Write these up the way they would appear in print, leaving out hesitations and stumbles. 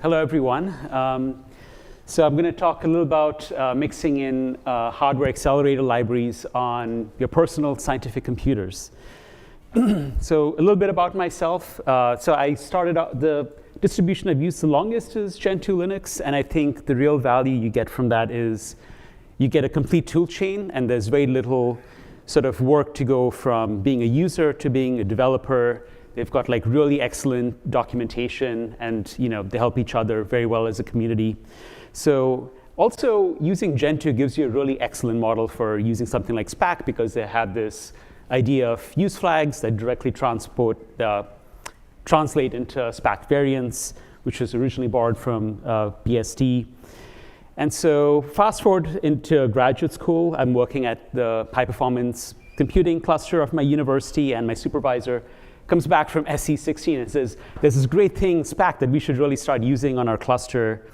Hello, everyone. So I'm going to talk a little about mixing in hardware accelerator libraries on your personal scientific computers. So a little bit about myself. So I started out, the distribution I've used the longest is Gen 2 Linux, and I think the real value you get from that is you get a complete tool chain, and there's very little sort of work to go from being a user to being a developer. They've got like really excellent documentation, and they help each other very well as a community. So also using Gen 2 gives you a really excellent model for using something like Spack, because they have this idea of use flags that directly translate into Spack variants, which was originally borrowed from BSD. And so fast forward into graduate school, I'm working at the high performance computing cluster of my university, and my supervisor comes back from SE16 and says, there's this great thing, Spack, that we should really start using on our cluster.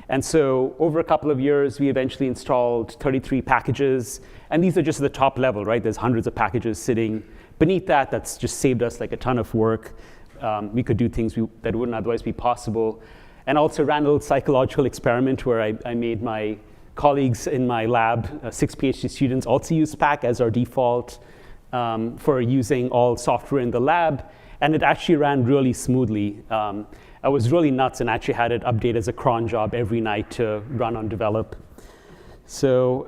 And so over a couple of years, we eventually installed 33 packages. And these are just the top level, right? There's hundreds of packages sitting beneath that. That's just saved us like a ton of work. We could do things that wouldn't otherwise be possible. And also ran a little psychological experiment where I made my colleagues in my lab, 6 PhD students, also use Spack as our default for using all software in the lab, and it actually ran really smoothly. I was really nuts and actually had it update as a cron job every night to run on develop. So,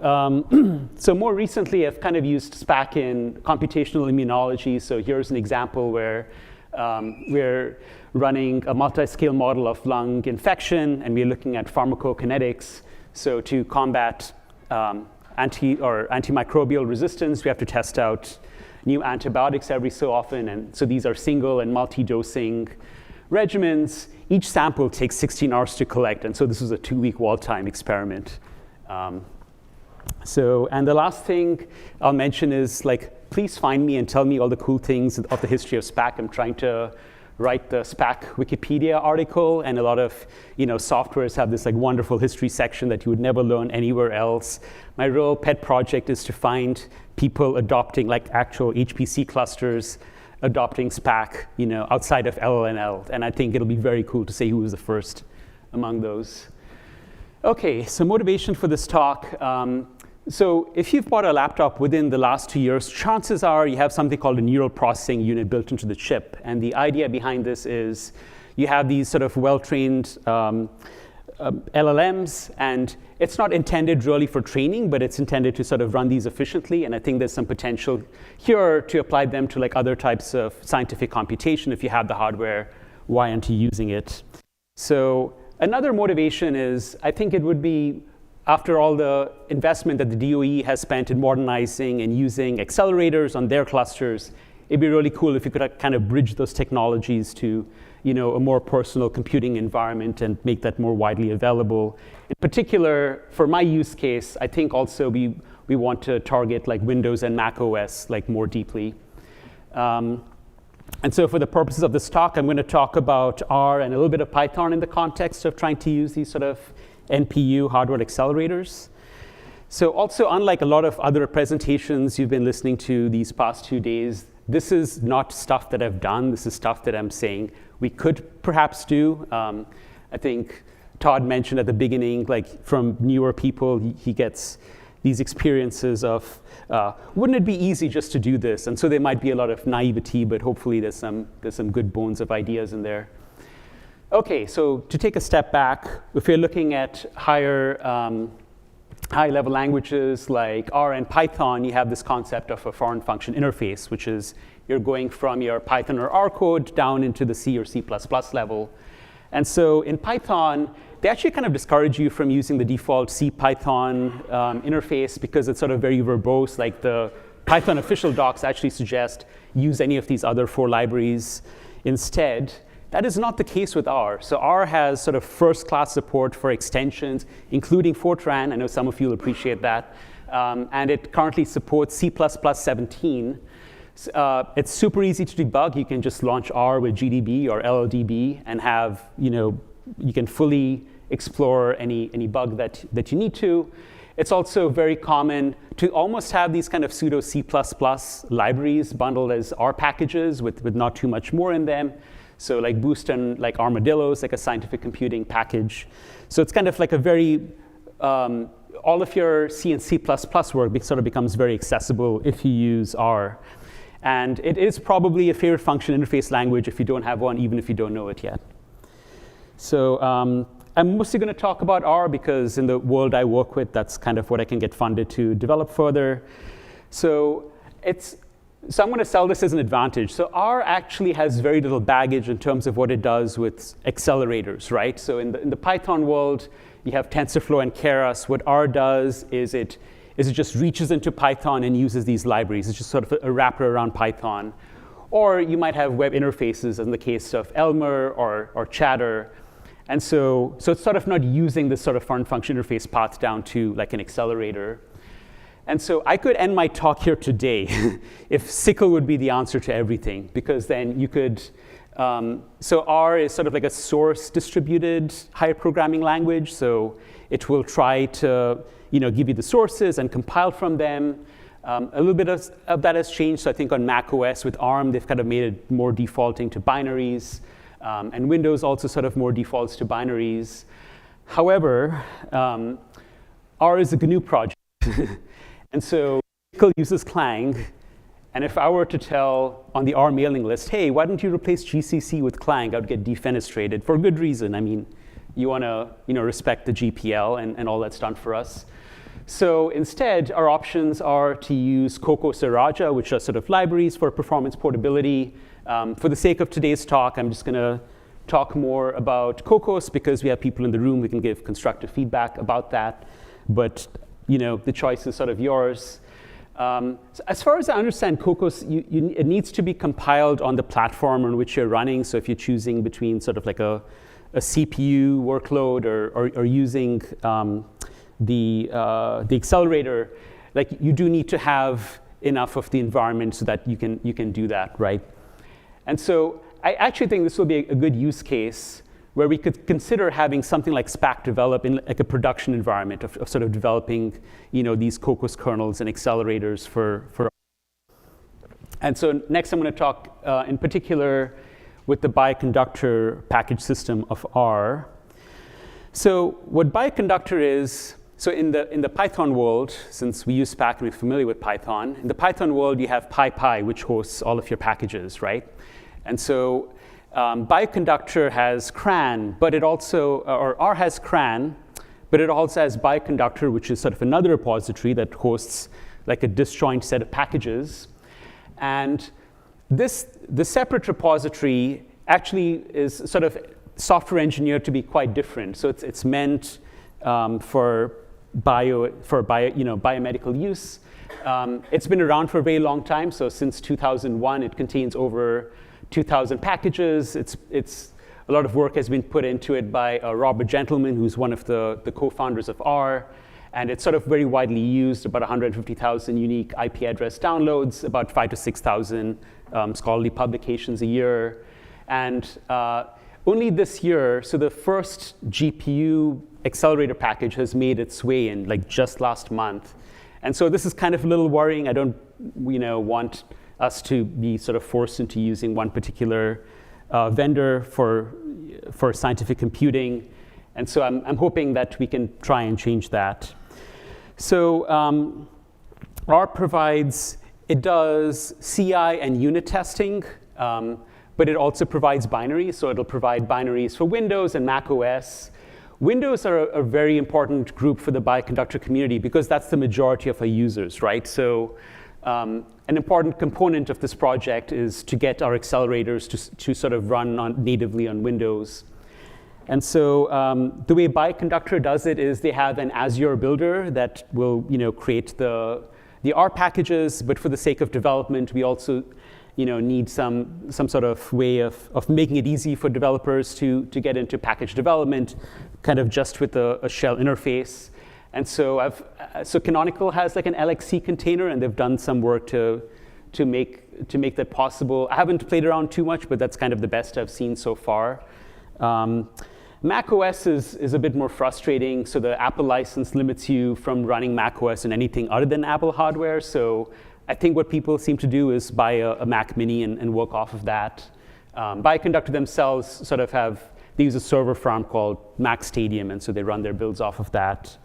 so more recently, I've kind of used Spack in computational immunology. So here's an example where we're running a multi-scale model of lung infection, and we're looking at pharmacokinetics. So to combat antimicrobial resistance, we have to test out new antibiotics every so often. And so these are single and multi-dosing regimens. Each sample takes 16 hours to collect. And so this was a 2-week wall time experiment. And the last thing I'll mention is, like, please find me and tell me all the cool things of the history of Spack. I'm trying to write the Spack Wikipedia article, and a lot of softwares have this like wonderful history section that you would never learn anywhere else. My real pet project is to find people adopting like actual HPC clusters, adopting Spack, outside of LLNL, and I think it'll be very cool to say who was the first among those. Okay, so motivation for this talk. So if you've bought a laptop within the last 2 years, chances are you have something called a neural processing unit built into the chip. And the idea behind this is you have these sort of well-trained LLMs, and it's not intended really for training, but it's intended to sort of run these efficiently. And I think there's some potential here to apply them to like other types of scientific computation. If you have the hardware, why aren't you using it? So another motivation is, I think it would be, after all the investment that the DOE has spent in modernizing and using accelerators on their clusters, it'd be really cool if you could kind of bridge those technologies to a more personal computing environment and make that more widely available. In particular, for my use case, I think also we want to target like Windows and Mac OS like more deeply. And so for the purposes of this talk, I'm going to talk about R and a little bit of Python in the context of trying to use these sort of NPU hardware accelerators. So also, unlike a lot of other presentations you've been listening to these past 2 days, this is not stuff that I've done. This is stuff that I'm saying we could perhaps do. I think Todd mentioned at the beginning, like from newer people, he gets these experiences of, wouldn't it be easy just to do this? And so there might be a lot of naivety, but hopefully there's some good bones of ideas in there. Okay, so to take a step back, if you're looking at high-level languages like R and Python, you have this concept of a foreign function interface, which is you're going from your Python or R code down into the C or C++ level. And so in Python, they actually kind of discourage you from using the default C-Python interface because it's sort of very verbose. Like the Python official docs actually suggest use any of these other 4 libraries instead. That is not the case with R. So R has sort of first-class support for extensions, including Fortran. I know some of you will appreciate that. And it currently supports C++ 17. It's super easy to debug. You can just launch R with GDB or LLDB and have, you can fully explore any bug that you need to. It's also very common to almost have these kind of pseudo C++ libraries bundled as R packages with not too much more in them. So like Boost and like Armadillo is like a scientific computing package. So it's kind of like a very, all of your C and C++ work sort of becomes very accessible if you use R. And it is probably a favorite function interface language if you don't have one, even if you don't know it yet. So I'm mostly going to talk about R because in the world I work with, that's kind of what I can get funded to develop further. So I'm going to sell this as an advantage. So R actually has very little baggage in terms of what it does with accelerators, right? So in the Python world, you have TensorFlow and Keras. What R does is it just reaches into Python and uses these libraries. It's just sort of a wrapper around Python. Or you might have web interfaces in the case of Elmer or Chatter. And so it's sort of not using this sort of foreign function interface path down to like an accelerator. And so I could end my talk here today if SYCL would be the answer to everything, because then you could, so R is sort of like a source distributed higher programming language. So it will try to give you the sources and compile from them. A little bit of that has changed. So I think on Mac OS with ARM, they've kind of made it more defaulting to binaries. And Windows also sort of more defaults to binaries. However, R is a GNU project. And so SYCL uses Clang. And if I were to tell on the R mailing list, hey, why don't you replace GCC with Clang, I would get defenestrated for good reason. I mean, you want to respect the GPL and all that's done for us. So instead, our options are to use Kokkos or Raja, which are sort of libraries for performance portability. For the sake of today's talk, I'm just going to talk more about Kokkos because we have people in the room who can give constructive feedback about that. But the choice is sort of yours. So as far as I understand, Kokkos, it needs to be compiled on the platform on which you're running. So if you're choosing between sort of like a CPU workload or using the accelerator, like you do need to have enough of the environment so that you can do that, right? And so I actually think this will be a good use case where we could consider having something like Spack develop in like a production environment of sort of developing these Kokkos kernels and accelerators for. And so next I'm going to talk in particular with the bioconductor package system of R. So what bioconductor is, so in the Python world, since we use Spack and we're familiar with Python, in the Python world you have PyPy, which hosts all of your packages, right? And so bioconductor has CRAN, but it also, or R has CRAN, but it also has bioconductor, which is sort of another repository that hosts like a disjoint set of packages. And the separate repository actually is sort of software engineered to be quite different. So it's meant for biomedical use. It's been around for a very long time. So since 2001, it contains over 2,000 packages. It's a lot of work has been put into it by Robert Gentleman, who's one of the co-founders of R. And it's sort of very widely used, about 150,000 unique IP address downloads, about 5,000 to 6,000 scholarly publications a year. And only this year, so the first GPU accelerator package has made its way in, like just last month. And so this is kind of a little worrying. I don't want us to be sort of forced into using one particular vendor for scientific computing. And so I'm hoping that we can try and change that. So R provides, it does CI and unit testing, but it also provides binaries. So it'll provide binaries for Windows and Mac OS. Windows are a very important group for the bioconductor community because that's the majority of our users, right? So an important component of this project is to get our accelerators to sort of run natively on Windows. And so the way bioconductor does it is they have an Azure builder that will create the R packages, but for the sake of development, we also need some sort of way of making it easy for developers to get into package development, kind of just with a shell interface. And so so Canonical has like an LXC container, and they've done some work to make that possible. I haven't played around too much, but that's kind of the best I've seen so far. Mac OS is a bit more frustrating. So the Apple license limits you from running Mac OS on anything other than Apple hardware. So I think what people seem to do is buy a Mac Mini and work off of that. Bioconductor themselves sort of they use a server farm called Mac Stadium, and so they run their builds off of that.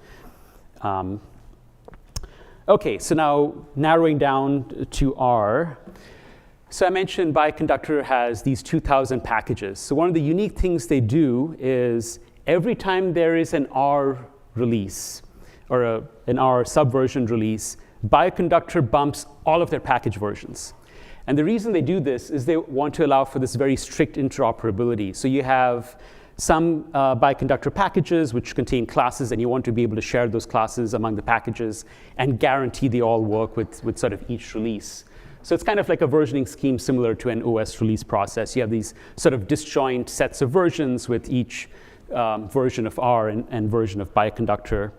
OK, so now narrowing down to R. So I mentioned Bioconductor has these 2,000 packages. So one of the unique things they do is every time there is an R release or an R subversion release, Bioconductor bumps all of their package versions. And the reason they do this is they want to allow for this very strict interoperability. So you have some Bioconductor packages which contain classes, and you want to be able to share those classes among the packages and guarantee they all work with sort of each release. So it's kind of like a versioning scheme similar to an OS release process. You have these sort of disjoint sets of versions with each version of R and version of Bioconductor.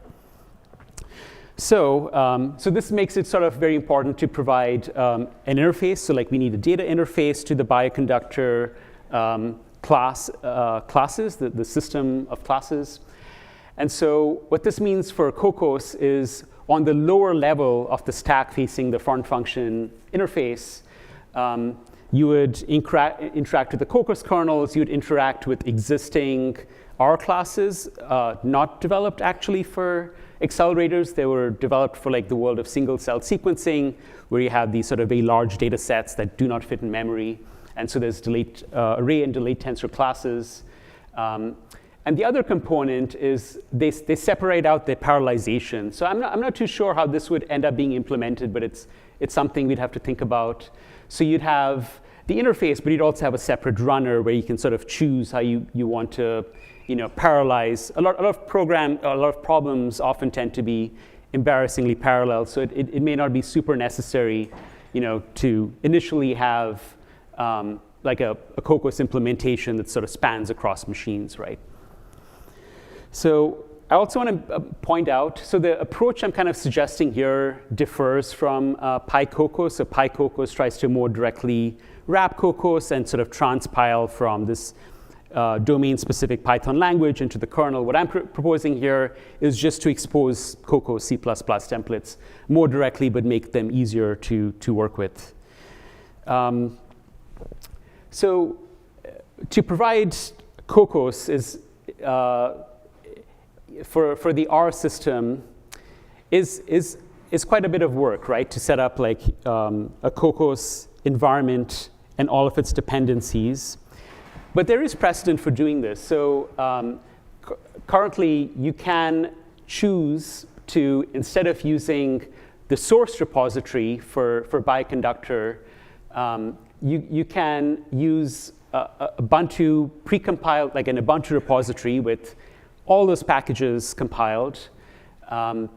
So this makes it sort of very important to provide an interface. So like we need a data interface to the Bioconductor classes, the system of classes. And so what this means for Kokkos is on the lower level of the stack facing the front function interface, you would interact with the Kokkos kernels. You'd interact with existing R classes, not developed actually for accelerators. They were developed for like the world of single-cell sequencing, where you have these sort of very large data sets that do not fit in memory. And so there's array and delayed tensor classes. And the other component is they separate out the parallelization. So I'm not too sure how this would end up being implemented, but it's something we'd have to think about. So you'd have the interface, but you'd also have a separate runner where you can sort of choose how you want to parallelize. A lot of problems often tend to be embarrassingly parallel. So it may not be super necessary to initially have like a Kokkos implementation that sort of spans across machines, right? So I also want to point out, so the approach I'm kind of suggesting here differs from PyKokkos. So PyKokkos tries to more directly wrap Kokkos and sort of transpile from this domain-specific Python language into the kernel. What I'm proposing here is just to expose Kokkos C++ templates more directly, but make them easier to work with. So to provide Kokkos is for the R system is quite a bit of work, right? To set up like a Kokkos environment and all of its dependencies. But there is precedent for doing this. So currently, you can choose to, instead of using the source repository for Bioconductor, you can use Ubuntu precompiled, like an Ubuntu repository with all those packages compiled. And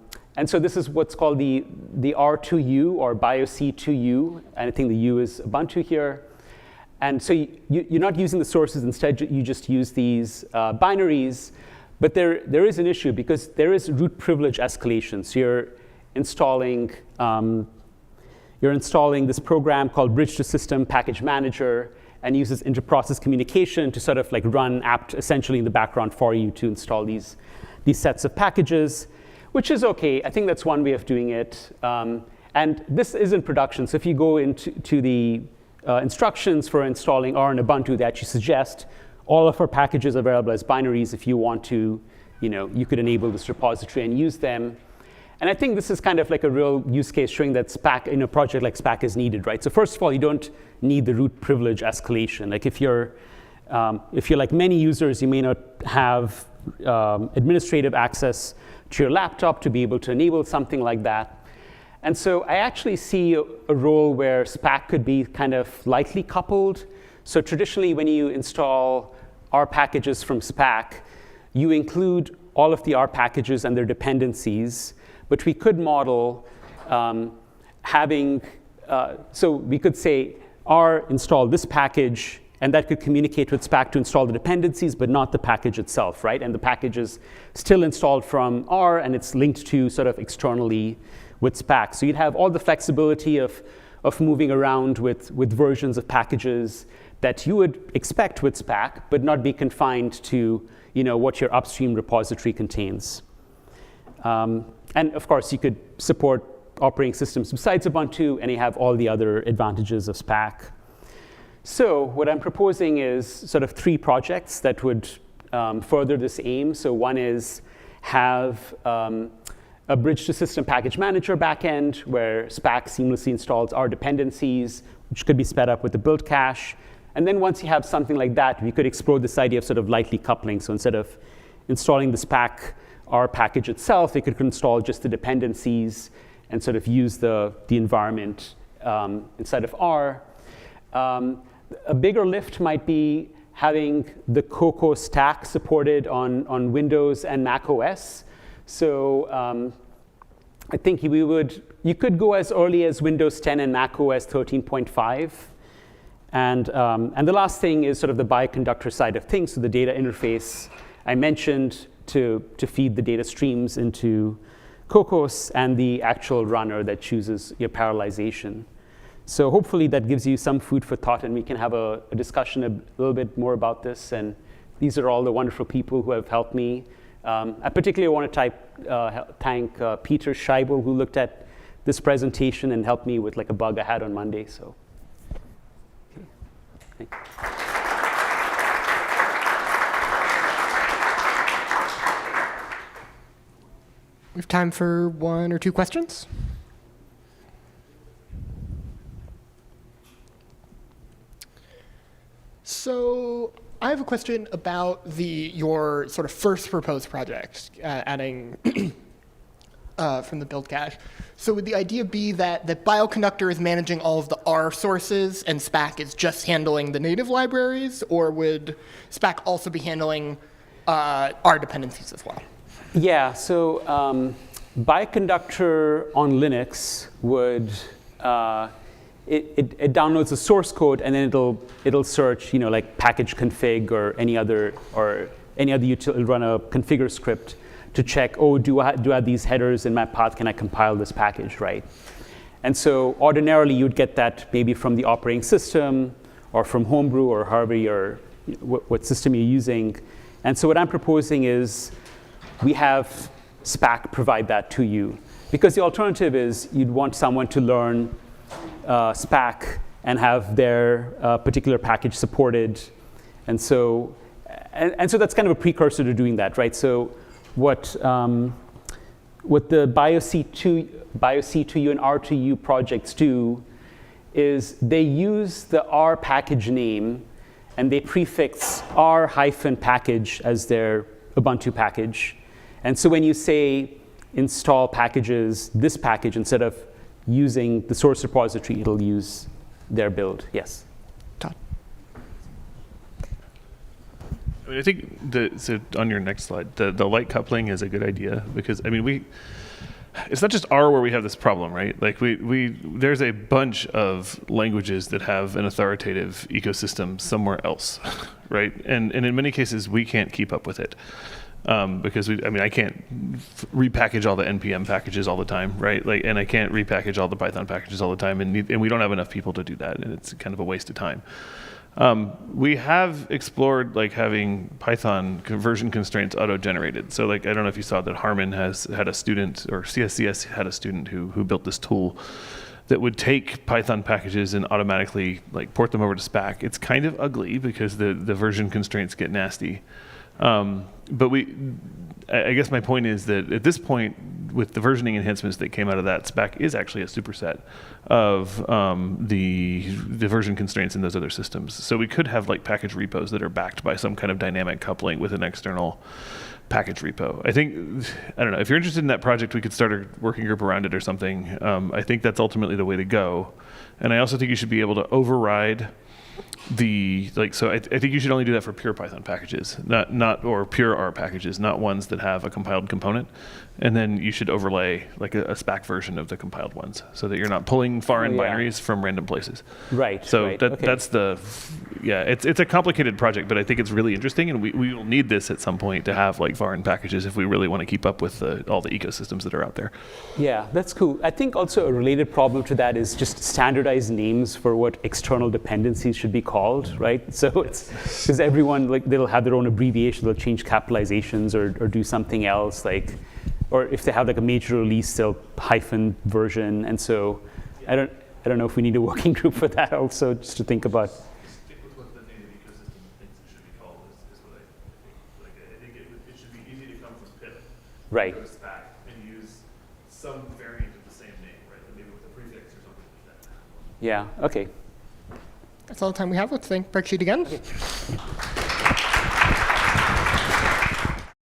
so this is what's called the R2U or BioC2U. And I think the U is Ubuntu here. And so you're not using the sources. Instead, you just use these binaries. But there is an issue because there is root privilege escalation. So you're installing this program called Bridge to System Package Manager and uses interprocess communication to sort of like run apt essentially in the background for you to install these sets of packages, which is OK. I think that's one way of doing it. And this is in production. So if you go into the instructions for installing R and Ubuntu, they actually suggest all of our packages available as binaries. If you want to, you could enable this repository and use them. And I think this is kind of like a real use case showing that Spack, in a project like Spack, is needed, right? So first of all, you don't need the root privilege escalation. Like if you're like many users, you may not have administrative access to your laptop to be able to enable something like that. And so I actually see a role where Spack could be kind of lightly coupled. So traditionally, when you install R packages from Spack, you include all of the R packages and their dependencies. But we could model so we could say R install this package, and that could communicate with Spack to install the dependencies, but not the package itself, right? And the package is still installed from R, and it's linked to sort of externally with Spack. So you'd have all the flexibility of moving around with versions of packages that you would expect with Spack, but not be confined to what your upstream repository contains. And of course, you could support operating systems besides Ubuntu, and you have all the other advantages of Spack. So what I'm proposing is sort of 3 projects that would further this aim. So one is have a bridge to system package manager backend where Spack seamlessly installs our dependencies, which could be sped up with the build cache. And then once you have something like that, we could explore this idea of sort of lightly coupling. So instead of installing the Spack R package itself, they could install just the dependencies and sort of use the environment inside of R. A bigger lift might be having the Kokkos stack supported on Windows and Mac OS. So I think you could go as early as Windows 10 and Mac OS 13.5. And the last thing is sort of the bioconductor side of things, so the data interface I mentioned to feed the data streams into Kokkos and the actual runner that chooses your parallelization. So hopefully that gives you some food for thought, and we can have a discussion a little bit more about this. And these are all the wonderful people who have helped me. I particularly want to thank Peter Scheibel, who looked at this presentation and helped me with like a bug I had on Monday. So, okay. We have time for 1 or 2 questions. So I have a question about your sort of first proposed project, adding from the build cache. So would the idea be that the bioconductor is managing all of the R sources and Spack is just handling the native libraries, or would Spack also be handling R dependencies as well? Yeah, so bioconductor on Linux would it downloads the source code and then it'll search, like package config or any other utility, run a configure script to check, do I have these headers in my path? Can I compile this package, right? And so ordinarily you'd get that maybe from the operating system or from Homebrew or however what system you're using. And so what I'm proposing is we have Spack provide that to you, because the alternative is you'd want someone to learn Spack and have their particular package supported, and so that's kind of a precursor to doing that, right? So what the BioC2U and R2U projects do is they use the R package name and they prefix R-package as their Ubuntu package, and so when you say install packages, this package, instead of using the source repository, it'll use their build. Yes. Todd. I mean, I think so on your next slide, the light coupling is a good idea, because I mean it's not just R where we have this problem, right? Like there's a bunch of languages that have an authoritative ecosystem somewhere else, right? And in many cases we can't keep up with it. Because I can't repackage all the NPM packages all the time, right? And I can't repackage all the Python packages all the time, and we don't have enough people to do that, and it's kind of a waste of time. We have explored having Python conversion constraints auto-generated. So I don't know if you saw that Harman has had a student, or CSCS had a student who built this tool that would take Python packages and automatically port them over to Spack. It's kind of ugly because the version constraints get nasty. But I guess my point is that at this point, with the versioning enhancements that came out of that, Spack is actually a superset of the version constraints in those other systems. So we could have package repos that are backed by some kind of dynamic coupling with an external package repo. I don't know, if you're interested in that project, we could start a working group around it or something. I think that's ultimately the way to go. And I also think you should be able to override so I think you should only do that for pure Python packages, or pure R packages, not ones that have a compiled component. And then you should overlay a Spack version of the compiled ones, so that you're not pulling foreign binaries from random places. Right. So right. That's it's a complicated project, but I think it's really interesting, and we will need this at some point to have foreign packages if we really want to keep up with all the ecosystems that are out there. Yeah, that's cool. I think also a related problem to that is just standardized names for what external dependencies should be called, right? So it's because everyone they'll have their own abbreviation, they'll change capitalizations or do something else, or if they have a major release, they'll hyphen version. And so I don't know if we need a working group for that also, just to think about from pip. Right. Go to Spack and use some variant of the same name, right? Maybe with a prefix or something like that. Yeah, okay. That's all the time we have. Let's thank Pariksheet again.